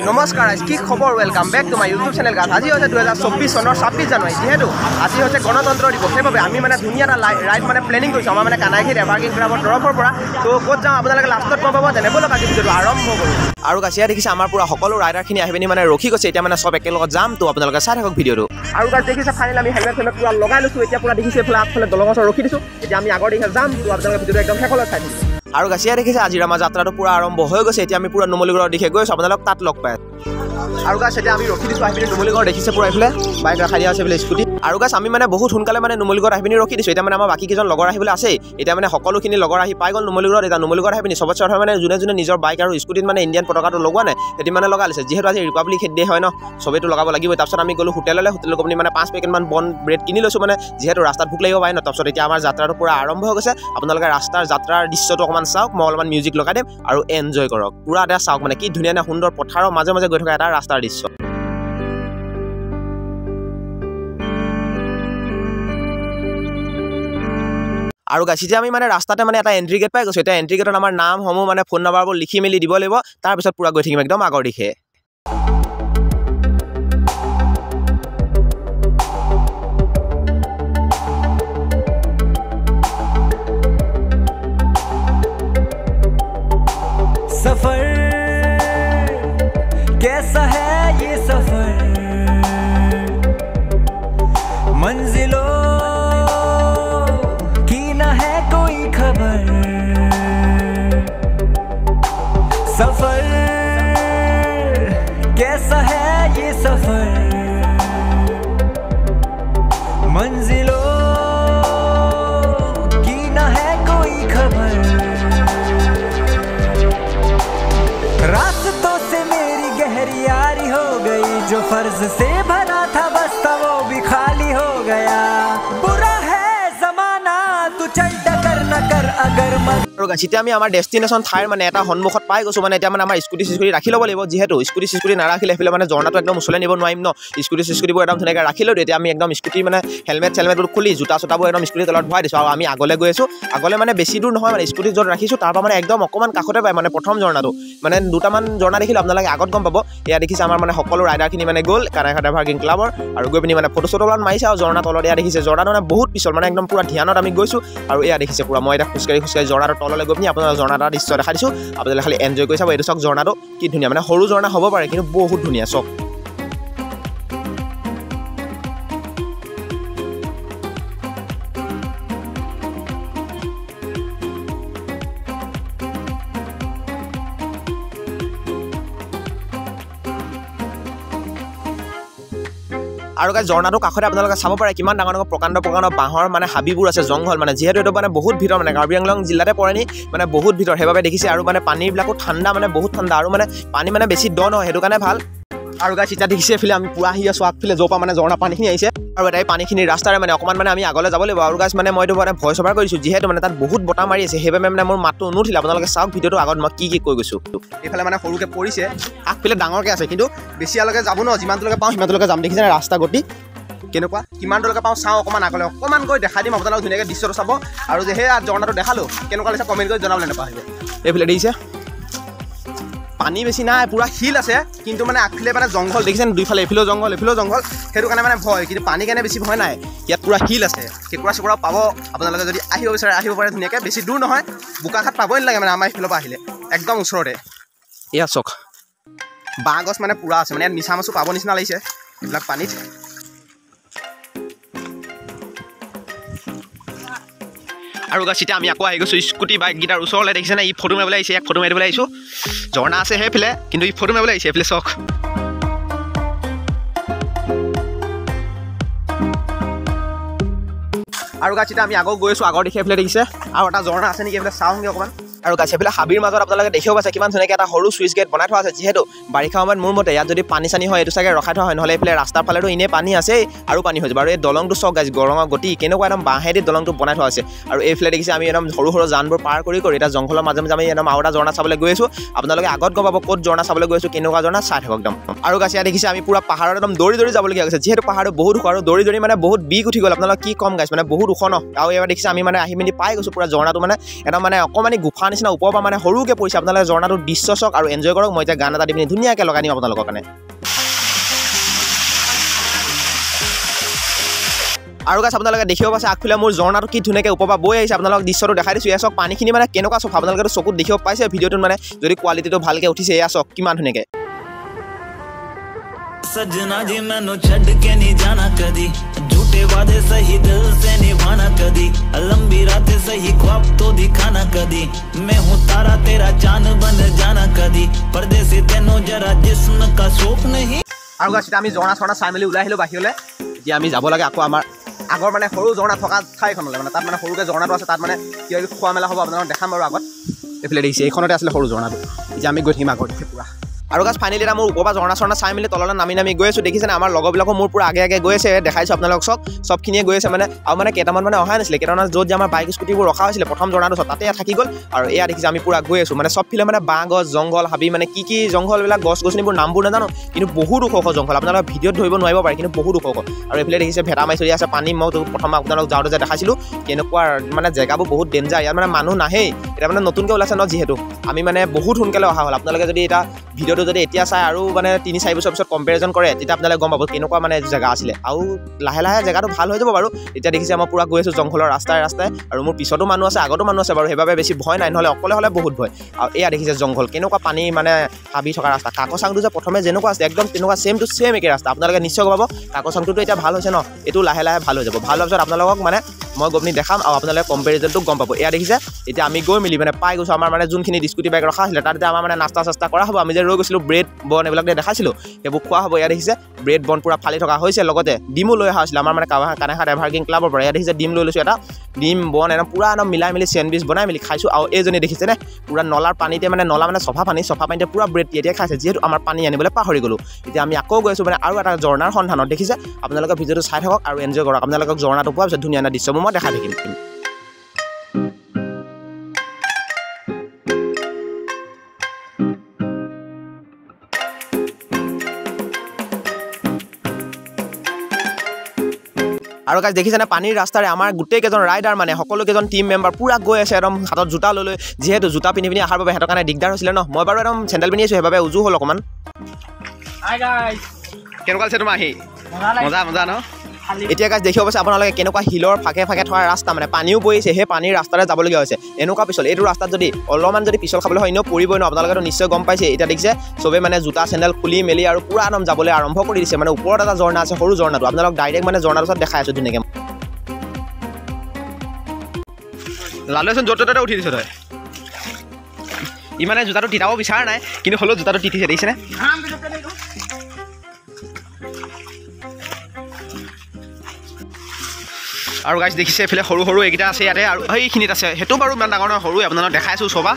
নমস্কাৰ কি খবৰ welcome back to my YouTube channel গাছ আজি হৈছে 2024 চনৰ 26 জানুৱাৰী যেহেতু আজি হৈছে গণতন্ত্ৰ দিৱস সেইবাবে আমি মানে ধুনীয়া এটা ৰাইড মানে প্লেনিং কৰিছোঁ আমাৰ মানে কানাইঘাট এভাৰগ্ৰীণ ক্লাবৰ তৰফৰ পৰা তো ক'ত যাওঁ আপোনালোকে লাষ্টত গম পাব যেনে বলক আজি ভিডিঅ'টো আৰম্ভ কৰোঁ আৰু গাছিয়া দেখিছে আমাৰ পুৰা সকলো ৰাইডাৰখিনি আহি পিনি মানে ৰখি গৈছে এতিয়া মানে সব একেলগত যাম তো আপোনালোকে চাই থাকক ভিডিঅ'টো আৰু গাছ দেখিছে ফাইনেল আমি হেলমেট পুৰা লগাই লৈছোঁ এতিয়া পুৰা দেখিছে এইফালে আগফালে দলঙৰ ওচৰত ৰখি দিছোঁ এতিয়া আমি আগৰ দিশে যাম তো আপোনালোকে ভিডিঅ'টো একদম শেষলৈ চাই থাকিব আৰু গাছিয়া দেখিছে আজিৰ আমাৰ যাত্ৰাটো পুৰা আৰম্ভ হৈ গৈছে এতিয়া আমি পুৰা নুমলীগড়ৰ দিশে গৈছোঁ আপোনালোক তাত লগ পাই আৰু গাছ এতিয়া আমি ৰখি দিছোঁ আহি পিনি নুমলীগড় দেখিছে পুৰা এইফালে বাইক ৰাখাই দিয়া আছে বোলে স্কুটি আৰু গাছ আমি মানে বহুত সোনকালে মানে নুমলীগড় আহি পিনি ৰখি দিছোঁ এতিয়া মানে আমাৰ বাকী কেইজন লগৰ আহিবলৈ আছে এতিয়া মানে সকলোখিনি লগৰ আহি পাই গ'ল নুমলীগড়ত এতিয়া নুমলীগড় আহি পিনি চবতছে কথা মানে যোনে যোনে নিজৰ বাইক আৰু স্কুটিত মানে ইণ্ডিয়ান পতাকাটো লগোৱা নাই সেইটো মানে লগাই লৈছে যিহেতু আজি ৰিপাব্লিক ডে হয় ন চবেইটো লগাব লাগিব তাৰপিছত আমি গ'লোঁ হোটেললৈ হোটেলত গৈ মানে 5 পেকেটমান বন ব্ৰেড কিনি লৈছোঁ মানে যিহেতু ৰাস্তাত ভোক লাগিব পাৰে ন তাৰপিছত এতিয়া আমাৰ যাত্ৰাটো পুৰা আৰম্ভ হৈ গৈছে আপোনালোকে ৰাস্তাৰ যাত্ৰাৰ দৃশ্যটো অকণমান চাওক মই অলপমান মিউজিক লগাই দিম আৰু এনজয় কৰক পুৰা এটা চাওক মানে কি ধুনীয়া নে সুন্দৰ পথাৰৰ মাজে মাজে গৈ থকা এটা ৰাস্তাৰ দৃশ্য আৰু গাছ এতিয়া আমি মানে ৰাস্তাতে মানে এটা এণ্ট্ৰি গেট পাই গৈছোঁ এতিয়া এণ্ট্ৰি গেটত আমাৰ নামসমূহ মানে ফোন নাম্বাৰবোৰ লিখি মেলি দিব লাগিব তাৰপিছত পুৰা গৈ থাকিম একদম আগৰ দিশে सफर कैसा है ये सफर मंजिलों की ना है कोई खबर सफर कैसा है ये सफर मंजिलों की ना है कोई खबर रास्तों से मेरी गहरी यारी हो गई जो फर्ज से भरा था बस्ता वो भी खाली हो गया बुरा है जमाना तू चल डकर न कर अगर मन আৰু গাছ এতিয়া আমি আমাৰ ডেষ্টিনেশ্যন ঠাইৰ মানে এটা সন্মুখত পাই গৈছোঁ মানে এতিয়া মানে আমাৰ স্কুটি ৰাখি ল'ব লাগিব যিহেতু স্কুটি নাৰাখিলে সেইফালে মানে ঝৰ্ণাটো একদম ওচৰলৈ নিব নোৱাৰিম ন স্কুটিবোৰ একদম ধুনীয়াকৈ ৰাখি লওঁ এতিয়া আমি একদম স্কুটি মানে হেলমেটবোৰ খুলি জোতা চোতাবোৰ একদম স্কুটিৰ তলত ভৰাই দিছোঁ আৰু আমি আগলৈ গৈ আছোঁ আগলৈ মানে বেছি দূৰ নহয় মানে স্কুটি য'ত ৰাখিছোঁ তাৰপৰা মানে একদম অকণমান কাষতে পায় মানে প্ৰথম ঝৰ্ণাটো মানে দুটামান ঝৰ্ণা দেখিলোঁ আপোনালোকে আগত গম পাব এয়া দেখিছে আমাৰ মানে সকলো ৰাইডাৰখিনি মানে গ'ল কানাইঘাট এভাৰগ্ৰীণ ক্লাবৰ আৰু গৈ পিনি মানে ফটো অলপমান মাৰিছে আৰু ঝৰ্ণা তলত এয়া দেখিছে ঝৰ্ণাটো মানে বহুত পিছল মানে একদম পুৰা ধ্যানত আমি গৈছোঁ আৰু এয়া দেখিছে পুৰা মই এতিয়া খোজকাঢ়ি ঝৰ্ণাটো তললৈ গৈ পিনি আপোনাৰ ঝৰ্ণা এটা দৃশ্য দেখাই দিছোঁ আপোনালোকে খালি এনজয় কৰি চাব এইটো চাওক ঝৰ্ণাটো কি ধুনীয়া মানে সৰু ঝৰ্ণা হ'ব পাৰে কিন্তু বহুত ধুনীয়া চাওক আৰু গাছ ঝৰ্ণাটোৰ কাষতে আপোনালোকে চাব পাৰে কিমান ডাঙৰ প্ৰকাণ্ড বাঁহৰ মানে হাবিবোৰ আছে জংঘল মানে যিহেতু এইটো মানে বহুত ভিতৰ মানে কাৰ্বি আংলং জিলাতে পৰে নি মানে বহুত ভিতৰ সেইবাবে দেখিছে আৰু মানে পানীবিলাকো ঠাণ্ডা মানে বহুত ঠাণ্ডা আৰু মানে পানী মানে বেছি দ নহয় সেইটো কাৰণে ভাল আৰু গাছ এতিয়া দেখিছে এইফালে আমি পুৰা আহি আছোঁ আগফালে য'ৰ পৰা মানে ঝৰ্ণা পানীখিনি আহিছে আৰু এটা পানীখিনিৰ ৰাস্তাৰে মানে অকণমান মানে আমি আগলৈ যাব লাগিব আৰু গাছ মানে মই এইটো মানে ভইচ অভাৰ কৰিছোঁ যিহেতু মানে তাত বহুত বতাহ মাৰি আছে সেইবাবে মানে মোৰ মাতটো নুঠিলে আপোনালোকে চাওক ভিডিঅ'টো আগত মই কি কৈ গৈছোঁ এইফালে মানে সৰুকৈ পৰিছে আগফালে ডাঙৰকৈ আছে কিন্তু বেছিয়ালৈকে যাব ন যিমানটোলৈকে পাওঁ সিমানটোলৈকে যাম দেখিছে ৰাস্তা গতি কেনেকুৱা কিমানটোলৈকে পাওঁ চাওঁ অকণমান আগলৈ অকণমান গৈ দেখাই দিম আপোনালোক ধুনীয়াকৈ দৃশ্যটো চাব আৰু যে সেই ঝৰ্ণাটো দেখালোঁ কেনেকুৱা লাগিছে কমেণ্ট কৰি জনাবলৈ নাপাহৰিব এইফালে দেখিছে পানী বেছি নাই পুৰা শিল আছে কিন্তু মানে আগফালে মানে জংঘল দেখিছেন দুইফালে এইফালেও জংঘল সেইটো কাৰণে মানে ভয় কিন্তু পানী কাৰণে বেছি ভয় নাই ইয়াত পুৰা শিল আছে কেঁকুৰা চেকুৰা পাব আপোনালোকে যদি আহিব বিচাৰে আহিব পাৰে ধুনীয়াকৈ বেছি দূৰ নহয় বোকাখাট পাবই নালাগে মানে আমাৰ এইফালৰ পৰা আহিলে একদম ওচৰতে এয়া চাওক বাঁহ গছ মানে পুৰা আছে মানে ইয়াত মিছা মাছো পাব নিচিনা লাগিছে এইবিলাক পানীত আৰু গাছ এতিয়া আমি আকৌ আহি গৈছোঁ স্কুটি বাইককেইটাৰ ওচৰলৈ দেখিছেনে ই ফটো মাৰিবলৈ আহিছে ইয়াক ফটো মাৰিবলৈ আহিছোঁ ঝৰ্ণা আছে সেইফালে কিন্তু ই ফটো মাৰিবলৈ আহিছে এইফালে চাওক আৰু গাছ এতিয়া আমি আগত গৈ আছোঁ আগৰ দিশে এইফালে দেখিছে আৰু এটা ঝৰ্ণা আছে নেকি এইফালে চাওঁগৈ অকণমান আৰু গাছ এইফালে হাবিৰ মাজত আপোনালোকে দেখিব পাইছে কিমান ধুনীয়াকৈ এটা সৰু চুইচ গেট বনাই থোৱা আছে যিহেতু বাৰিষা সময়ত মোৰ মতে ইয়াত যদি পানী চানী হয় এইটো চাগে ৰখাই থোৱা হয় নহ'লে এইফালে ৰাস্তাৰ ফালেতো এনেই পানী আছেই আৰু পানী হৈ যাব আৰু এই দলংটো চাওক গাছ গৰঙৰ গতি কেনেকুৱা একদম বাঁহেদি দলংটো বনাই থোৱা আছে আৰু এইফালে দেখিছে আমি একদম সৰু যানবোৰ পাৰ কৰি এতিয়া জংঘলৰ মাজে মাজে আমি একদম আৰু এটা ঝৰ্ণা চাবলৈ গৈ আছোঁ আপোনালোকে আগত গম পাব ক'ত ঝৰ্ণা চাবলৈ গৈ আছোঁ কেনেকুৱা ঝৰ্ণা চাই থাকক একদম আৰু গাছ ইয়াত দেখিছে আমি পুৰা পাহাৰত একদম দৌৰি যাবলগীয়া হৈছে যিহেতু পাহাৰটো বহুত ওখ আৰু দৌৰি মানে বহুত বিষ উঠি গ'ল আপোনালোকে কি কম গাছ মানে বহুত ওখ ন আৰু এবাৰ দেখিছে আমি মানে আহি মেলি পাই গৈছোঁ পুৰা ঝৰ্ণাটো মানে একদম মানে অকণমানি গুফাৰ পৰাৰ নিচিনা ওপৰৰ পৰা মানে সৰুকৈ পৰিছে আপোনালোকে ঝৰ্ণাটোৰ দৃশ্য চাওক আৰু এনজয় কৰক মই এতিয়া গান এটা দি পিনি ধুনীয়াকৈ লগাই দিম আপোনালোকৰ কাৰণে আৰু গাইছ আপোনালোকে দেখিব পাইছে আগফালে মোৰ ঝৰ্ণাটো কি ধুনীয়াকৈ ওপৰৰ পৰা বৈ আহিছে আপোনালোকক দৃশ্যটো দেখাই দিছোঁ এয়া চাওক পানীখিনি মানে কেনেকুৱা চাওক আপোনালোকে চকুত দেখিব পাইছে ভিডিঅ'টোত মানে যদি কোৱালিটিটো ভালকৈ উঠিছে এয়া চাওক কিমান ধুনীয়াকৈ सजना जी मैनू छड़ के नहीं जाना कदी झूठे वादे सही दिल से निभाना कदी लंबी रातें सही ख्वाब तो दिखाना कदी मैं हूँ तारा तेरा चांद बन जाना कदी परदेसी तेनों जरा जिस्म का शौक नहीं আৰু গাইছ আমি ঝৰ্ণা চৰ্ণা চাই মেলি ওলাই আহিলোঁ বাহিৰলৈ এতিয়া আমি যাব লাগে আকৌ আমাৰ আগৰ মানে সৰু ঝৰ্ণা থকা ঠাইখনলৈ মানে তাত মানে সৰুকৈ ঝৰ্ণাটো আছে তাত মানে কিবা কিবি খোৱা মেলা হ'ব আপোনালোকক দেখাম বাৰু আগত এইফালে দেখিছে এইখনতে আছিলে সৰু ঝৰ্ণাটো এতিয়া আমি গৈ থাকিম আগত পুৰা আৰু গাছ ফাইনেলি এটা মোৰ ওপৰৰ পৰা ঝৰ্ণা চৰ্ণা চাই মেলি তললৈ নামি গৈ আছোঁ দেখিছেনে আমাৰ লগৰবিলাকো মোৰ পুৰা আগে গৈ আছে দেখাইছোঁ আপোনালোকক চবখিনিয়ে গৈ আছে মানে আৰু মানে কেইটামান মানে অহা নাছিলে কেইটামান য'ত যে আমাৰ বাইক স্কুটিবোৰ ৰখা হৈছিলে প্ৰথম ঝৰ্ণাটো তাতে থাকি গ'ল আৰু এয়া দেখিছে আমি পুৰা গৈ আছোঁ মানে চবফালে মানে বাঁহ গছ জংঘল হাবি মানে কি জংঘলবিলাক গছ গছনিবোৰ নামবোৰ নাজানো কিন্তু বহুত ওখ জংঘল আপোনালোকে ভিডিঅ'ত ধৰিব নোৱাৰিব পাৰে কিন্তু বহুত ওখ আৰু এইফালে দেখিছে ভেটা মাৰি চলি আছে পানী মই প্ৰথম আপোনালোক যাওঁতে যে দেখাইছিলোঁ কেনেকুৱা মানে জেগাবোৰ বহুত ডেঞ্জাৰ ইয়াত মানে মানুহ নাহেই এতিয়া মানে নতুনকৈ ওলাইছে ন যিহেতু আমি মানে বহুত সোনকালে অহা হ'ল আপোনালোকে যদি এটা ভিডিঅ'টো যদি এতিয়া চাই আৰু মানে 3-4 বছৰ পিছত কম্পেৰিজন কৰে তেতিয়া আপোনালোকে গম পাব কেনেকুৱা মানে জেগা আছিলে আৰু লাহে লাহে জেগাটো ভাল হৈ যাব বাৰু এতিয়া দেখিছে মই পুৰা গৈ আছোঁ জংঘলৰ ৰাস্তাই আৰু মোৰ পিছতো মানুহ আছে আগতো মানুহ আছে বাৰু সেইবাবে বেছি ভয় নাই নহ'লে অকলে হ'লে বহুত ভয় আৰু এয়া দেখিছে জংঘল কেনেকুৱা পানী মানে হাবি থকা ৰাস্তা কাকচাংটো যে প্ৰথমে যেনেকুৱা আছে একদম তেনেকুৱা ছেম টু ছেম একে ৰাস্তা আপোনালোকে নিশ্চয় গম পাব কাকচাংটোতো এতিয়া ভাল হৈছে ন এইটো লাহে লাহে ভাল হৈ যাব ভাল হোৱাৰ পিছত আপোনালোকক মানে মই গৈ পিনি দেখাম আৰু আপোনালোকে কম্পেৰিজনটো গম পাব এয়া দেখিছে এতিয়া আমি গৈ মেলি মানে পাই গৈছোঁ আমাৰ মানে যোনখিনি স্কুটি বাইক ৰখা আছিলে তাত এতিয়া আমাৰ মানে নাস্তা চাস্তা কৰা হ'ব আমি যে ৰৈ গৈছিলোঁ ব্ৰেড বন এইবিলাক দেখাইছিলোঁ সেইবোৰ খোৱা হ'ব এয়া দেখিছে ব্ৰেড বন পুৰা ফালি থকা হৈছে লগতে ডিমো লৈ অহা হৈছিলে আমাৰ মানে কানেহাট এভাৰগ্ৰীণ ক্লাবৰ পৰা এয়া দেখিছে ডিম লৈ লৈছোঁ এটা ডিম বন একদম পুৰা একদম মিলাই মেলি চেণ্ডউইচ বনাই মেলি খাইছোঁ আৰু এইজনী দেখিছেনে পুৰা নলাৰ পানীতে মানে নলা মানে চফা পানীতে পুৰা ব্ৰেড তিয়াই খাইছে যিহেতু আমাৰ পানী আনিবলৈ পাহৰি গ'লোঁ এতিয়া আমি আকৌ গৈছোঁ মানে আৰু এটা ঝৰ্ণাৰ সন্ধানত দেখিছে আপোনালোকে ভিডিঅ'টো চাই থাকক আৰু এনজয় কৰক আপোনালোকক ঝৰ্ণাটো পোৱাৰ পিছত ধুনীয়া দৃশ্যবোৰ মই দেখাই থাকিম আৰু গাইজ দেখিছেনে পানীৰ ৰাস্তাৰে আমাৰ গোটেইকেইজন ৰাইডাৰ মানে সকলোকেইজন টিম মেম্বাৰ পুৰা গৈ আছে একদম হাতত জোতা লৈ যিহেতু জোতা পিন্ধি পিনি অহাৰ বাবে সিহঁতৰ কাৰণে দিগদাৰ হৈছিলে ন মই বাৰু একদম চেণ্ডেল পিন্ধি আছোঁ সেইবাবে উজু হ'ল অকণমান কেনেকুৱা আছে তোমাৰ আহি মজা ন এতিয়া গাইজ দেখিব পাইছে আপোনালোকে কেনেকুৱা শিলৰ ফাকে থকা ৰাস্তা মানে পানীও পৰিছে সেই পানীৰ ৰাস্তাৰে যাবলগীয়া হৈছে এনেকুৱা পিছল এইটো ৰাস্তাত যদি অলপমান যদি পিছল খাবলৈ হয় এনেও পৰিবই ন আপোনালোকেতো নিশ্চয় গম পাইছে এতিয়া দেখিছে চবেই মানে জোতা চেণ্ডেল খুলি মেলি আৰু পুৰা একদম যাবলৈ আৰম্ভ কৰি দিছে মানে ওপৰত এটা ঝৰ্ণা আছে সৰু ঝৰ্ণাটো আপোনালোক ডাইৰেক্ট মানে ঝৰ্ণাৰ ওচৰত দেখাই আছোঁ ধুনীয়াকৈ লালুচোন য'ত ত'তে উঠি দিছোঁ তই ই মানে জোতাটো তিতাব বিচৰা নাই কিন্তু হ'লেও জোতাটো তিতিছে দেখিছেনে আৰু গাইজ দেখিছে এইফালে সৰু এইকেইটা আছে ইয়াতে আৰু সেইখিনিত আছে সেইটো বাৰু ইমান ডাঙৰ নহয় সৰুৱে আপোনালোকক দেখাইছোঁ চবা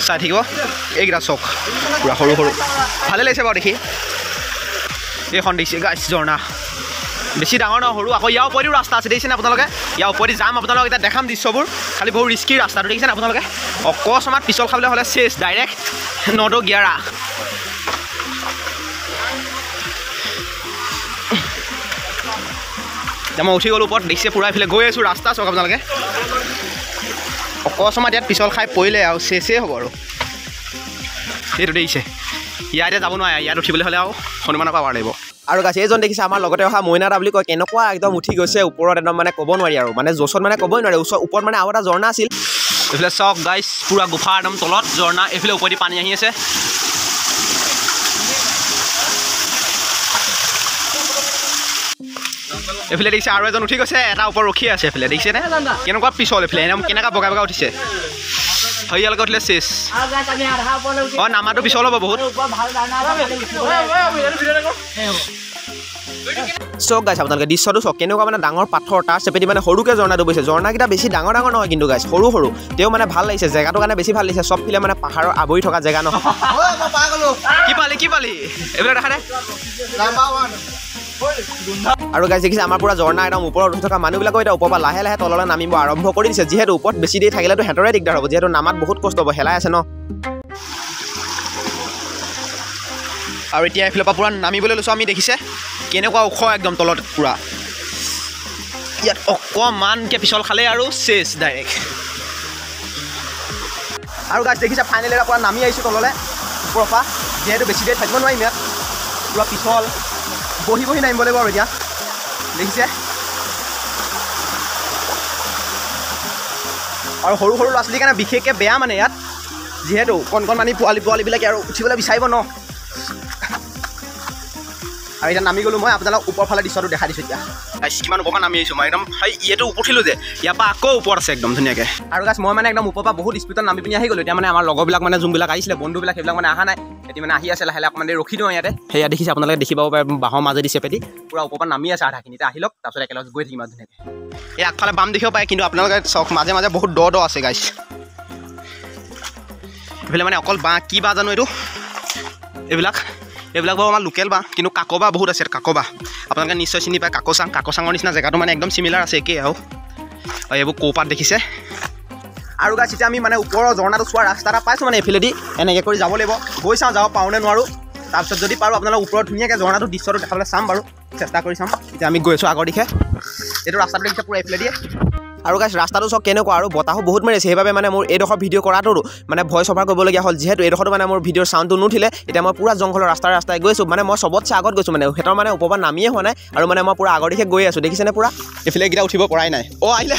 চাই থাকিব এইকেইটা চক পুৰা সৰু ভালে লাগিছে বাৰু দেখি এইখন দেখিছে গাইজ ঝৰ্ণা বেছি ডাঙৰ নহয় সৰু আকৌ ইয়াৰ ওপৰিও ৰাস্তা আছে দেখিছেনে আপোনালোকে ইয়াৰ ওপৰি যাম আপোনালোকক এতিয়া দেখাম দৃশ্যবোৰ খালি বহুত ৰিস্কি ৰাস্তাটো দেখিছেনে আপোনালোকে অকস্মাত পিছল খাবলৈ হ'লে চেছ ডাইৰেক্ট 911 মই উঠি গ'লোঁ ওপৰত দেখিছে পুৰা এইফালে গৈ আছোঁ ৰাস্তা চাওক আপোনালোকে অকস্মাত ইয়াত পিছল খাই পৰিলে আৰু চেচেই হ'ব আৰু সেইটো দেখিছে ইয়াতে যাব নোৱাৰে ইয়াত উঠিবলৈ হ'লে আৰু হনুমানৰ পাৱাৰ লাগিব আৰু গাছ এইজন দেখিছে আমাৰ লগতে অহা মইনা দা বুলি কয় কেনেকুৱা একদম উঠি গৈছে ওপৰত একদম মানে ক'ব নোৱাৰি আৰু মানে জোচত মানে ক'বই নোৱাৰি ওপৰত মানে আৰু এটা ঝৰ্ণা আছিল এইফালে চাওক গাইছ পুৰা গুফা একদম তলত ঝৰ্ণা এইফালে ওপৰেদি পানী আহি আছে এইফালে দেখিছে আৰু এজন উঠি গৈছে এটা ওপৰত ৰখি আছে এইফালে দেখিছেনে কেনেকুৱা পিছল এইফালে একদম কেনেকুৱা বগা উঠিছে হেৰিয়ালৈকে উঠিলে চেছ অঁ নামাটো পিছল হ'ব বহুত চক গাইছ আপোনালোকে দৃশ্যটো চক কেনেকুৱা মানে ডাঙৰ পাথৰ তাৰ চেপেদি মানে সৰুকৈ ঝৰ্ণাটো গৈছে ঝৰ্ণাকেইটা বেছি ডাঙৰ নহয় কিন্তু গাইছ সৰু তেওঁ মানে ভাল লাগিছে জেগাটোৰ কাৰণে বেছি ভাল লাগিছে চবফালে মানে পাহাৰৰ আৱৰি থকা জেগা নহয় কি পালি এইবিলাক দেখা নাই আৰু গাইছ দেখিছে আমাৰ পুৰা ঝৰ্ণা একদম ওপৰত উঠি থকা মানুহবিলাকো এতিয়া ওপৰৰ পৰা লাহে লাহে তললৈ নামিব আৰম্ভ কৰি দিছে যিহেতু ওপৰত বেছি দেৰি থাকিলেতো সিহঁতৰে দিগদাৰ হ'ব যিহেতু নামাত বহুত কষ্ট হ'ব হেলাই আছে ন আৰু এতিয়া এইফালৰ পৰা পুৰা নামিবলৈ লৈছোঁ আমি দেখিছে কেনেকুৱা ওখ একদম তলত পুৰা ইয়াত অকণমানকৈ পিছল খালে আৰু চেছ ডাইৰেক্ট আৰু গাইছ দেখিছে ফাইনেলি পৰা নামি আহিছোঁ তললৈ ওপৰৰ পৰা যিহেতু বেছি দেৰি থাকিব নোৱাৰিম ইয়াত পুৰা পিছল বহি বহি নামিব লাগিব আৰু এতিয়া দেখিছে আৰু সৰু সৰু ল'ৰা ছোৱালীৰ কাৰণে বিশেষকৈ বেয়া মানে ইয়াত যিহেতু কণমানি পোৱালিবিলাকে আৰু উঠিবলৈ বিচাৰিব ন আৰু এতিয়া নামি গ'লোঁ মই আপোনালোক ওপৰৰ ফালে দৃশ্যটো দেখাই দিছোঁ এতিয়া কিমান ওপৰৰ পৰা নামি আহিছোঁ মই একদম ইয়াতো উঠিলোঁ যে ইয়াৰ পৰা আকৌ ওপৰত আছে একদম ধুনীয়াকৈ আৰু গাছ মই মানে একদম ওপৰৰ পৰা বহুত স্পীডত নামি পিনি আহি গ'লোঁ এতিয়া মানে আমাৰ লগৰবিলাক মানে যোনবিলাক আহিছিলে বন্ধুবিলাক সেইবিলাক মানে অহা নাই এতিয়া মানে আহি আছে লাহে লাহে অকণমান দেৰি ৰখি দিওঁ ইয়াতে সেয়া দেখিছে আপোনালোকে দেখি পাব পাৰে বাঁহৰ মাজেদি চেপেটি পূৰা ওপৰৰ পৰা নামি আছে আধাখিনি এতিয়া আহি লওক তাৰপিছত একেলগে গৈ থাকিম আৰু ধুনীয়াকৈ এই আগফালে বাম দেখিব পাৰে কিন্তু আপোনালোকে চাওক মাজে মাজে বহুত দ আছে গাইছ এইফালে মানে অকল বাঁহ কি বাঁহ জানো এইবিলাক বাৰু আমাৰ লোকেল বাঁহ কিন্তু কাকবাঁহ বহুত আছে কাকবাঁহ আপোনালোকে নিশ্চয় চিনি পায় কাকচাঙৰ নিচিনা জেগাটো মানে একদম চিমিলাৰ আছে একেই আৰু এইবোৰ কৌপাত দেখিছে আৰু গাছ এতিয়া আমি মানে ওপৰৰ ঝৰ্ণাটো চোৱা ৰাস্তা এটা পাইছোঁ মানে এইফালেদি এনেকৈ কৰি যাব লাগিব গৈ চাওঁ যাব পাৰোঁ নে নোৱাৰোঁ তাৰপিছত যদি পাৰোঁ আপোনালোক ওপৰত ধুনীয়াকৈ ঝৰ্ণাটো দৃশ্যটো দেখাবলৈ চাম বাৰু চেষ্টা কৰি চাম এতিয়া আমি গৈ আছোঁ আগৰ দিশে এইটো ৰাস্তাটো দেখিছে পূৰা এইফালে দিয়ে আৰু গাইছ ৰাস্তাটো চাওক কেনেকুৱা আৰু বতাহো বহুত মাৰিছে সেইবাবে মানে মোৰ এইডোখৰ ভিডিঅ' কৰাটোৰো মানে ভইচ অভাৰ কৰিবলগীয়া হ'ল যিহেতু এইডোখৰটো মানে মোৰ ভিডিঅ'ৰ চাউণ্ডটো নুঠিলে এতিয়া মই পূৰা জংঘলৰ ৰাস্তাই গৈছোঁ মানে মই চবতছে আগত গৈছোঁ মানে সিহঁতৰ মানে ওপৰৰ পৰা নামিয়ে হোৱা নাই আৰু মানে মই পূৰা আগৰ দিশে গৈ আছোঁ দেখিছেনে পূৰা এইফালে এইকেইটা উঠিব পৰাই নাই আহিলে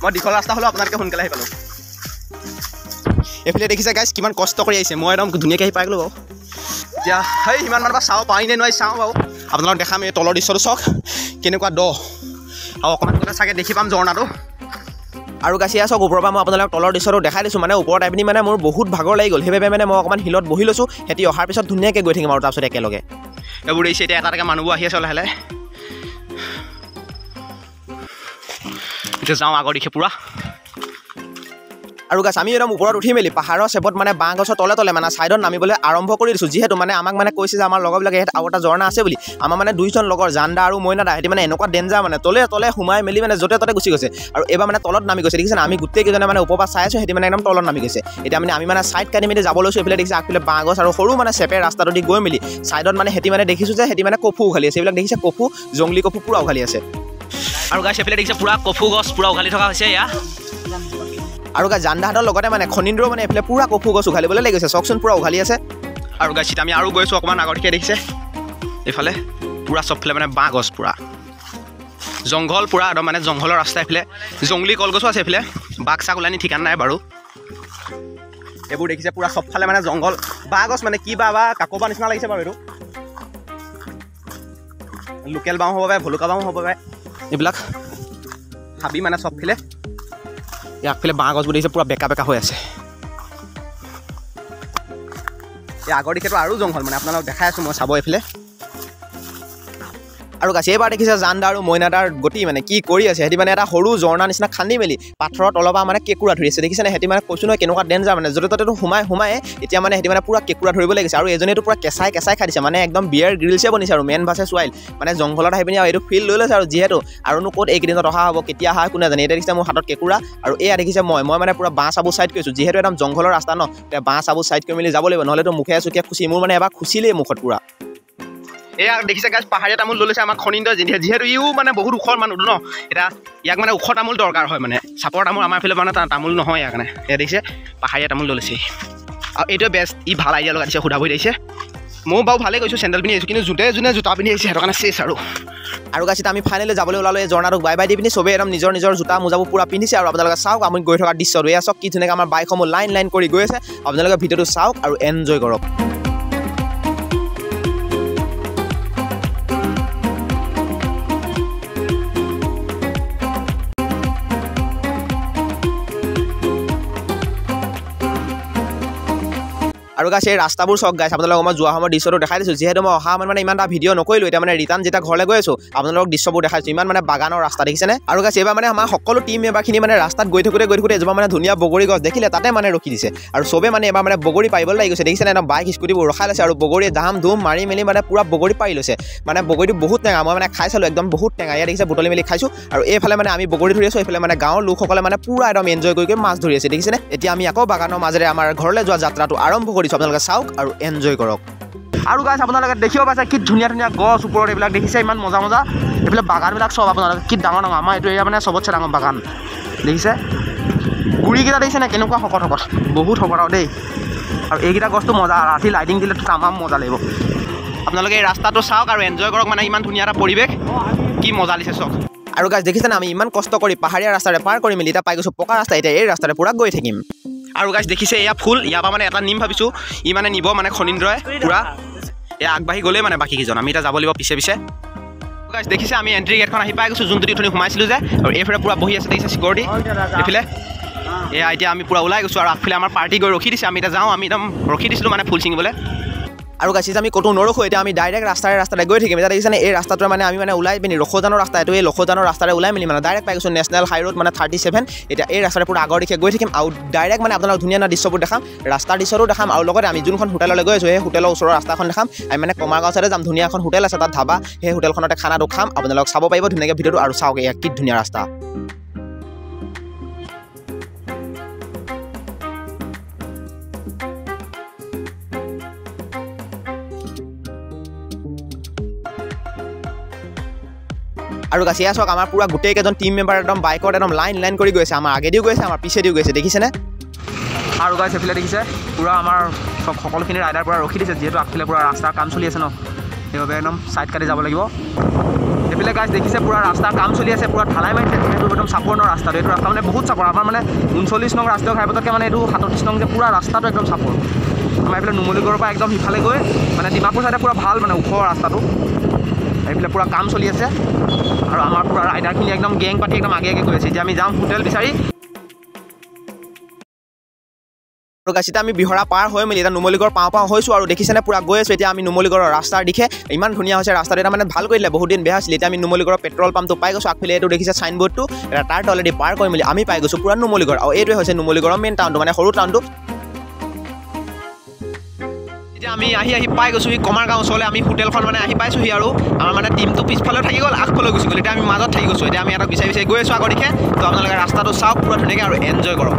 মই দীঘল ৰাস্তা হ'লেও আপোনালোকে সোনকালে আহি পালোঁ এইফালে দেখিছে গাইছ কিমান কষ্ট কৰি আহিছে মই একদম ধুনীয়াকৈ আহি পাই গ'লোঁ বাৰু এতিয়া সিমান মানৰ পৰা চাওঁ পাৰি নে নোৱাৰি চাওঁ বাৰু আপোনালোক দেখাম এই তলৰ দৃশ্যটো চাওক কেনেকুৱা দ আৰু অকণমান গ'লে চাগে দেখি পাম ঝৰ্ণাটো আৰু গাছি চাওক ওপৰৰ পৰা মই আপোনালোক তলৰ দৃশ্যটো দেখাই দিছোঁ মানে ওপৰত আহি পিনি মানে মোৰ বহুত ভাগৰ লাগি গ'ল সেইবাবে মানে মই অকণমান হিলত বহি লৈছোঁ সিহঁতি অহাৰ পিছত ধুনীয়াকৈ গৈ থাকিম আৰু তাৰপিছত একেলগে এইবোৰ দেখিছে এতিয়া এটা মানুহবোৰ আহি আছে লাহে লাহে এতিয়া যাওঁ আগৰ দিশে পূৰা আৰু গাছ আমি একদম ওপৰত উঠি মেলি পাহাৰৰ চেপত মানে বাঁহ গছৰ তলে মানে ছাইডত নামিবলৈ আৰম্ভ কৰি দিছোঁ যিহেতু মানে আমাক মানে কৈছে যে আমাৰ লগৰবিলাকে ইয়াত আৰু এটা ঝৰ্ণা আছে বুলি আমাৰ মানে দুইজন লগৰ জান্দা আৰু মইনাদা সিহঁতি মানে এনেকুৱা ডেঞ্জাৰ মানে তলে সোমাই মেলি মানে য'তে ত'তে গুচি গৈছে আৰু এইবাৰ মানে তলত নামি গৈছে দেখিছে আমি গোটেইকেইজনে মানে ওপৰৰ পৰা চাই আছোঁ সিহঁতি মানে একদম তলত নামি গৈছে এতিয়া মানে আমি মানে ছাইড কাটি মেলি যাব লৈছোঁ এইফালে দেখিছে আগফালে বাঁহ গছ আৰু সৰু মানে চেপে ৰাস্তাটো দি গৈ মেলি ছাইডত মানে সিহঁতি মানে দেখিছোঁ যে সিহঁতি মানে কফু উঘালি আছে এইবিলাক দেখিছে কফু জংলী কফু পূৰা উঘালি আছে আৰু গাছ এইফালে দেখিছে পূৰা কফু গছ পূৰা উঘালি থকা হৈছে এয়া আৰু গাছ জান্দাহঁতৰ লগতে মানে খনিন্দ্ৰ মানে এইফালে পূৰা কফু গছ উঘালিবলৈ লাগি গৈছে চাওকচোন পূৰা উঘালি আছে আৰু গাছ আমি আৰু গৈছোঁ অকণমান আগৰ দিশে দেখিছে এইফালে পূৰা চবফালে মানে বাঁহ গছ পূৰা জংঘল পূৰা একদম মানে জংঘলৰ ৰাস্তা এইফালে জংলী কলগছো আছে এইফালে বাঘ চাক ওলানি ঠিকান নাই বাৰু এইবোৰ দেখিছে পূৰা চবফালে মানে জংঘল বাঁহ গছ মানে কি বা কাকবাঁহ নিচিনা লাগিছে বাৰু এইটো লোকেল বাঁহ হ'ব পাৰে ভলুকা বাঁহ হ'ব পাৰে এইবিলাক হাবি মানে চবফালে আগফালে বাঁহ গছবোৰ দেখিছে পূৰা বেকা হৈ আছে এই আগৰ দিশেতো আৰু জংঘল মানে আপোনালোক দেখাই আছোঁ মই চাব এইফালে আৰু গাছ এইবাৰ দেখিছে জান্দা আৰু মইনাদাৰ গতি মানে কি কৰি আছে সিহঁতি মানে এটা সৰু ঝৰ্ণা নিচিনা খান্দি মেলি পাথৰৰ তলৰ পৰা মানে কেঁকুৰা ধৰি আছে দেখিছেনে সিহঁতি মানে কৈছোঁ নহয় কেনেকুৱা ডেঞ্জাৰ মানে য'তে ত'তেতো সোমাই এতিয়া মানে সিহঁতি মানে পূৰা কেঁকুৰা ধৰিব লাগিছে আৰু এজনীতো পূৰা কেঁচাই খাই দিছে মানে একদম বিয়াৰ গ্ৰিলছে বনিছে আৰু মেন ভাৰ্চেছ ৱাইল্ড মানে জংঘলত আহি পিনি আৰু এইটো ফিল্ড লৈ লৈছে আৰু যিহেতু আৰুনো ক'ত এইকেইদিনত অহা হ'ব কেতিয়া অহা কোনে জানে এতিয়া দেখিছে মোৰ হাতত কেঁকুৰা আৰু এয়া দেখিছে মই মানে পূৰা বাঁহ চাবু ছাইড কৰিছোঁ যিহেতু একদম জংঘলৰ ৰাস্তা ন এতিয়া বাঁহ চাবু ছাইড কৰি মেলি যাব লাগিব নহ'লেতো মুখে চুখে খুচি মোৰ মানে এবাৰ খুচিলেই মুখত পূৰা এয়া দেখিছে গাছ পাহাৰীয়া তামোল লৈ লৈছে আমাক খনিন্দ্ৰ যিহেতু ইও মানে বহুত ওখৰ মানুহ ন এতিয়া ইয়াক মানে ওখ তামোল দৰকাৰ হয় মানে চাপৰ তামোল আমাৰ ফালে মানে তামোল নহয় ইয়াৰ কাৰণে এয়া দেখিছে পাহাৰীয়া তামোল লৈ লৈছে আৰু এইটোৱে বেষ্ট ই ভাল আইডিয়া লগাই দিছে সুধা বহি দিছে ময়ো বাৰু ভালেই কৈছোঁ চেণ্ডেল পিন্ধি আহিছোঁ কিন্তু যোনে জোতা পিন্ধি আহিছে সেইটো কাৰণে চেছ আৰু গাছ আমি ফাইনেলি যাবলৈ ওলালোঁ এই ঝৰ্ণাটোক বাই দি পিনি চবেই একদম নিজৰ জোতা মোজাবোৰ পূৰা পিন্ধিছে আৰু আপোনালোকে চাওক আমি গৈ থকা দৃশ্যটো এয়া চাওক কি ধুনীয়াকৈ আমাৰ বাইকসমূহ লাইন কৰি গৈ আছে আপোনালোকে ভিডিঅ'টো চাওক আৰু এনজয় কৰক আৰু গাছ এই ৰাস্তাবোৰ চাওক গাইছ আপোনালোকক মই যোৱা সময়ত দৃশ্যটো দেখাই দিছোঁ যিহেতু মই অহা মানে ইমান এটা ভিডিঅ' নকৰিলোঁ এতিয়া মানে ৰিটাৰ্ণ যেতিয়া ঘৰলৈ গৈ আছোঁ আপোনালোকক দৃশ্যবোৰ দেখাইছোঁ ইমান মানে বাগানৰ ৰাস্তা দেখিছেনে আৰু গাছ এইবাৰ মানে আমাৰ সকলো টিম মেম্বাৰখিনি মানে ৰাস্তাত গৈ থাকোঁতে এজোপা মানে ধুনীয়া বগৰী গছ দেখিলে তাতে মানে ৰখি দিছে আৰু চবে মানে এবাৰ মানে বগৰী পাৰিবলৈ লাগি গৈছে দেখিছেনে একদম বাইক স্কুটিবোৰ ৰখাই লৈছে আৰু বগৰীয়ে ধাম ধুম মাৰি মেলি মানে পূৰা বগৰী পাৰি লৈছে মানে বগৰীটো বহুত টেঙা মই মানে খাই চালোঁ একদম বহুত টেঙা ইয়াত দেখিছে বুটলি মেলি খাইছোঁ আৰু এইফালে মানে আমি বগৰী ধৰি আছোঁ এইফালে মানে গাঁৱৰ লোকসকলে মানে পূৰা একদম এনজয় কৰি মাছ ধৰি আছে দেখিছেনে এতিয়া আমি আকৌ বাগানৰ মাজেৰে আমাৰ ঘৰলৈ যোৱা যাত্ৰাটো আৰম্ভ কৰিছোঁ আপোনালোকে চাওক আৰু এনজয় কৰক আৰু গাইছ আপোনালোকে দেখিব পাইছে কি ধুনীয়া ধুনীয়া গছ ওপৰত এইবিলাক দেখিছে ইমান মজা মজা এইবিলাক বাগানবিলাক চব আপোনালোকে কি ডাঙৰ ডাঙৰ আমাৰ এইটো এৰিয়া মানে চবতছে ডাঙৰ বাগান দেখিছে গুৰিকেইটা দেখিছে নে কেনেকুৱা শকত শকত বহুত শকত আৰু দেই আৰু এইকেইটা গছটো মজা ৰাতি লাইটিং দিলে তামাম মজা লাগিব আপোনালোকে এই ৰাস্তাটো চাওক আৰু এনজয় কৰক মানে ইমান ধুনীয়া এটা পৰিৱেশ কি মজা লাগিছে চাওক আৰু গাইছ দেখিছেনে আমি ইমান কষ্ট কৰি পাহাৰীয়া ৰাস্তাৰে পাৰ কৰি মেলি এতিয়া পাই গৈছোঁ পকা ৰাস্তা এতিয়া এই ৰাস্তাৰে পূৰা গৈ থাকিম আৰু গাইছ দেখিছে এয়া ফুল ইয়াৰ পৰা মানে এটা নিম ভাবিছোঁ ই মানে নিব মানে খনীন্দ্ৰই পূৰা এয়া আগবাঢ়ি গ'লেই মানে বাকীকেইজন আমি এতিয়া যাব লাগিব পিছে পিছে গাইছ দেখিছে আমি এণ্ট্ৰি গেটখন আহি পাই গৈছোঁ যোনটো দি উঠনি সোমাইছিলোঁ যে আৰু এইফালে পূৰা বহি আছে দেখিছে চিকিউৰিটি এইফালে এয়া এতিয়া আমি পূৰা ওলাই গৈছোঁ আৰু আগফালে আমাৰ পাৰ্টি গৈ ৰখি দিছে আমি এতিয়া যাওঁ আমি একদম ৰখি দিছিলোঁ মানে ফুল ছিঙিবলৈ আৰু গাইছ আমি ক'তো নৰখোঁ এতিয়া আমি ডাইৰেক্ট ৰাস্তাৰে গৈ থাকিম এতিয়া দেখিছেনে এই ৰাস্তাটোৱে মানে আমি মানে ওলাই পিনি লখোজানৰ ৰাস্তা এইটো এই লখোজানৰ ৰাস্তাৰে ওলাই মেলি মানে ডাইৰেক্ট পাই গৈছোঁ নেশ্যনেল হাই ৰোড মানে 37 এতিয়া এই ৰাস্তাৰে পূৰা আগৰ দিশে গৈ থাকিম আৰু ডাইৰেক্ট মানে আপোনালোক ধুনীয়া ধুনীয়া দৃশ্যবোৰ দেখাম ৰাস্তাৰ দৃশ্যটো দেখাম আৰু লগতে আমি যোনখন হোটেললৈ গৈ আছোঁ সেই হোটেলৰ ওচৰৰ ৰাস্তাখন দেখাম আমি মানে কমাৰগাঁও চাইডে যাম ধুনীয়া এখন হোটেল আছে তাত ধাবা সেই হোটেলখনতে খানাটো খাম আপোনালোক চাব পাৰিব ধুনীয়াকৈ ভিডিঅ'টো আৰু চাওক এয়া কি ধুনীয়া ৰাস্তা আৰু গাছ এয়া চাওক আমাৰ পূৰা গোটেইকেইজন টিম মেম্বাৰ একদম বাইকত একদম লাইন কৰি গৈছে আমাৰ আগেদিও গৈছে আমাৰ পিছেদিও গৈছে দেখিছেনে আৰু গাছ এইফালে দেখিছে পূৰা আমাৰ চব সকলোখিনি ৰাইডাৰ পূৰা ৰখি দিছে যিহেতু আগফালে পূৰা ৰাস্তাৰ কাম চলি আছে ন সেইবাবে একদম ছাইড কাটি যাব লাগিব এইফালে গাছ দেখিছে পূৰা ৰাস্তাৰ কাম চলি আছে পূৰা ঢালাই মাৰিছে যিহেতু একদম চাপৰ ন ৰাস্তাটো এইটো ৰাস্তা মানে বহুত চাপৰ আমাৰ মানে 39 নং ৰাষ্ট্ৰীয় ঘাইপথতকৈ মানে এইটো 37 নং যে পূৰা ৰাস্তাটো একদম চাপৰ আমাৰ এইফালে নুমলীগড়ৰ পৰা একদম সিফালে গৈ মানে ডিমাপুৰ চাইডে পূৰা ভাল মানে ওখ ৰাস্তাটো এইফালে পূৰা কাম চলি আছে আৰু আমাৰ পূৰা ৰাইডাৰখিনি একদম গেং পাতি একদম আগে গৈ আছে এতিয়া আমি যাম হোটেল বিচাৰি আৰু গাছ এতিয়া আমি বিহৰা পাৰ হৈ মেলি এতিয়া নুমলীগড় পাওঁ হৈছোঁ আৰু দেখিছেনে পূৰা গৈ আছোঁ এতিয়া আমি নুমলীগড়ৰ ৰাস্তাৰ দিশে ইমান ধুনীয়া হৈছে ৰাস্তাটো এটা মানে ভাল কৰিলে বহুত দিন বেয়া আছিলে এতিয়া আমি নুমলীগড়ৰ পেট্ৰল পাম্পটো পাই গৈছোঁ আগফালে এইটো দেখিছে চাইনবোৰ্ডটো এটা তাৰ তলেদি পাৰ কৰি মেলি আমি পাই গৈছোঁ পূৰা নুমলীগড় আৰু এইটোৱে হৈছে নুমলীগড়ৰ মেইন টাউনটো মানে সৰু টাউনটো এতিয়া আমি আহি পাই গৈছোঁ কমাৰগাঁও ওচৰলৈ আমি হোটেলখন মানে আহি পাইছোঁহি আৰু আমাৰ মানে টিমটো পিছফালে থাকি গ'ল আগফালে গুচি গ'ল এতিয়া আমি মাজত থাকি গৈছোঁ এতিয়া আমি এটা বিচাৰি গৈ আছোঁ আগৰ দিশে তো আপোনালোকে ৰাস্তাটো চাওক পূৰা ধুনীয়াকৈ আৰু এনজয় কৰক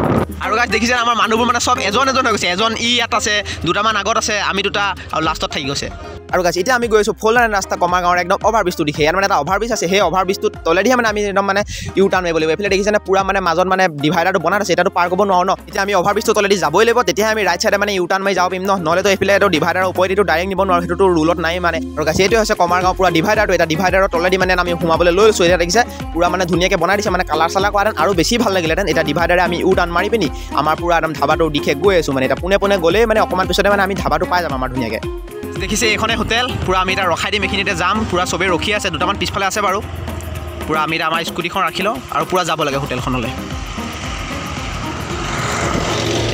আৰু গাছ দেখিছে আমাৰ মানুহবোৰ মানে চব এজন হৈ গৈছে এজন ইয়াত আছে দুটামান আগত আছে আমি দুটা আৰু লাষ্টত থাকি গৈছে আৰু গাছ এতিয়া আমি গৈ আছোঁ ফ'ৰ লাইন ৰাস্তা কমাৰগাঁৱৰ একদম অভাৰব্ৰিজটো দিশে ইয়াত মানে এটা অভাৰব্ৰিজ আছে সেই অভাৰব্ৰিজটোত তলেদিহে মানে আমি একদম মানে ইউ টাৰ্ণ মাৰিব লাগিব এইফালে দেখিছেনে পূৰা মানে মাজত মানে ডিভাইডাৰটো বনাই আছে এতিয়াতো পাৰ কৰিব নোৱাৰোঁ ন এতিয়া আমি অভাৰব্ৰিজটো তলেদি যাবই লাগিব তেতিয়াহে আমি ৰাইট চাইডে মানে ইউ টাৰ্ণ মাৰি যাব পাৰিম নহ'লেতো এইফালে এইটো ডিভাইডাৰৰ ওপৰেদিটো ডাইৰেক্ট নিব নোৱাৰোঁ সেইটোতো ৰুলত নাই মানে আৰু গাছ এইটোৱে হৈছে কমাৰগাঁও পূৰা ডিভাইডাৰটো এটা ডিভাইডাৰৰ তলেদি মানে আমি সোমাবলৈ লৈ লৈছোঁ এতিয়া দেখিছে পূৰা মানে ধুনীয়াকৈ বনাই দিছে মানে কালাৰ চালাৰ কৰাহেঁতেন আৰু বেছি ভাল লাগিলেহেঁতেন এতিয়া ডিভাইডাৰে আমি ইউ টাৰ্ণ মাৰি পিনি আমাৰ পূৰা একদম ধাবাটোৰ দিশে গৈ আছোঁ মানে এতিয়া পোনে গ'লেই মানে অকণমান পিছতে মানে আমি ধাবাটো পাই যাম আমাৰ ধুনীয়াকৈ দেখিছে এইখনে হোটেল পূৰা আমি এতিয়া ৰখাই দিম এইখিনিতে যাম পূৰা চবেই ৰখি আছে দুটামান পিছফালে আছে বাৰু পূৰা আমি এতিয়া আমাৰ স্কুটিখন ৰাখি লওঁ আৰু পূৰা যাব লাগে হোটেলখনলৈ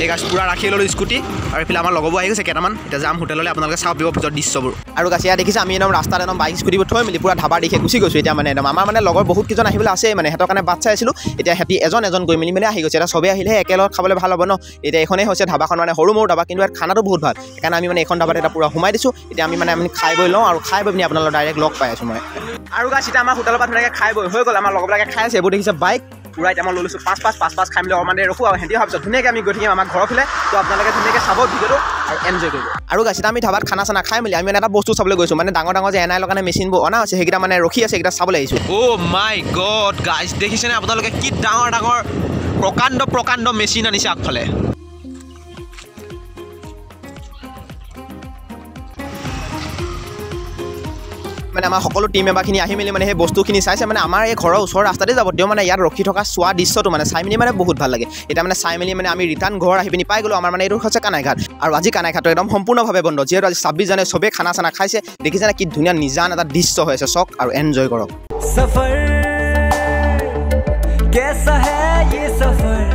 এই গাছ পূৰা ৰাখি ল'লোঁ স্কুটি আৰু এইফালে আমাৰ লগৰবোৰ আহি গৈছে কেইটামান এতিয়া যাম হোটেললৈ আপোনালোকে চাব পাৰিব পিছত দৃশ্যবোৰ আৰু গাছ ইয়াত দেখিছে আমি একদম ৰাস্তাত একদম বাইক স্কুটিবোৰ থৈ মেলি পূৰা ধাবাৰ দিশে গুচি গৈছোঁ এতিয়া মানে একদম আমাৰ মানে লগৰ বহুত কেইজন আহিবলৈ আছে মানে সিহঁতৰ কাৰণে বাট চাই আছিলোঁ এতিয়া সিহঁতি এজন গৈ মেলি আহি গৈছে এতিয়া চবেই আহিলেহে একেলগত খাবলৈ ভাল হ'ব ন এতিয়া এইখনেই হৈছে ধাবাখন মানে সৰু মোৰ ধাবা কিন্তু ইয়াত খানাটো বহুত ভাল সেইকাৰণে আমি মানে এইখন ধাবাত এটা পূৰা সোমাই দিছোঁ এতিয়া আমি খাই বৈ লওঁ আৰু খাই বৈ পিনি আপোনালোক ডাইৰেক্ট লগ পাই আছোঁ মই আৰু গাছ এতিয়া আমাৰ হোটেলৰ পৰা ধুনীয়াকৈ খাই বৈ হৈ গ'ল আমাৰ লগৰবিলাকে খাই আছে এইবোৰ দেখিছে বাইক পূৰা এতিয়া মই লৈ লৈছোঁ 5 খাই মেলি অকণমান দেৰি ৰখোঁ আৰু সিহঁতি হোৱাৰ পিছত ধুনীয়াকৈ আমি গৈ থাকিম আমাৰ ঘৰৰ ফালে তো আপোনালোকে ধুনীয়াকৈ চাব ভিডিঅ'টো আৰু এনজয় কৰিব আৰু গাছ এতিয়া আমি ধাবাত খানা চানা খাই মেলি আমি মানে এটা বস্তু চাবলৈ গৈছোঁ মানে ডাঙৰ যে এনআই লগানে মেচিনবোৰ অনা আছে সেইকেইটা মানে ৰখি আছে সেইকেইটা চাবলৈ আহিছোঁ অ' মাই গড গাইছ দেখিছেনে আপোনালোকে কি ডাঙৰ প্ৰকাণ্ড মেচিন আনিছে আগফালে মানে আমাৰ সকলো টিম মেম্বাৰখিনি আহি মেলি মানে সেই বস্তুখিনি চাইছে মানে আমাৰ এই ঘৰৰ ওচৰৰ ৰাস্তাতে যাব তেওঁ মানে ইয়াত ৰখি থকা চোৱা দৃশ্যটো মানে চাই মেলি মানে বহুত ভাল লাগে এতিয়া মানে চাই মেলি মানে আমি ৰিটাৰ্ণ ঘৰ আহি পিনি পাই গ'লোঁ আমাৰ মানে এইটো হৈছে কানাইঘাট আৰু আজি কানাইঘাটটো একদম সম্পূৰ্ণভাৱে বন্ধ যিহেতু আজি 26 জানুৱাৰী চবেই খানা চানা খাইছে দেখিছেনে কি ধুনীয়া নিজান এটা দৃশ্য হৈ আছে চাওক আৰু এনজয় কৰক सफर कैसा है ये सफर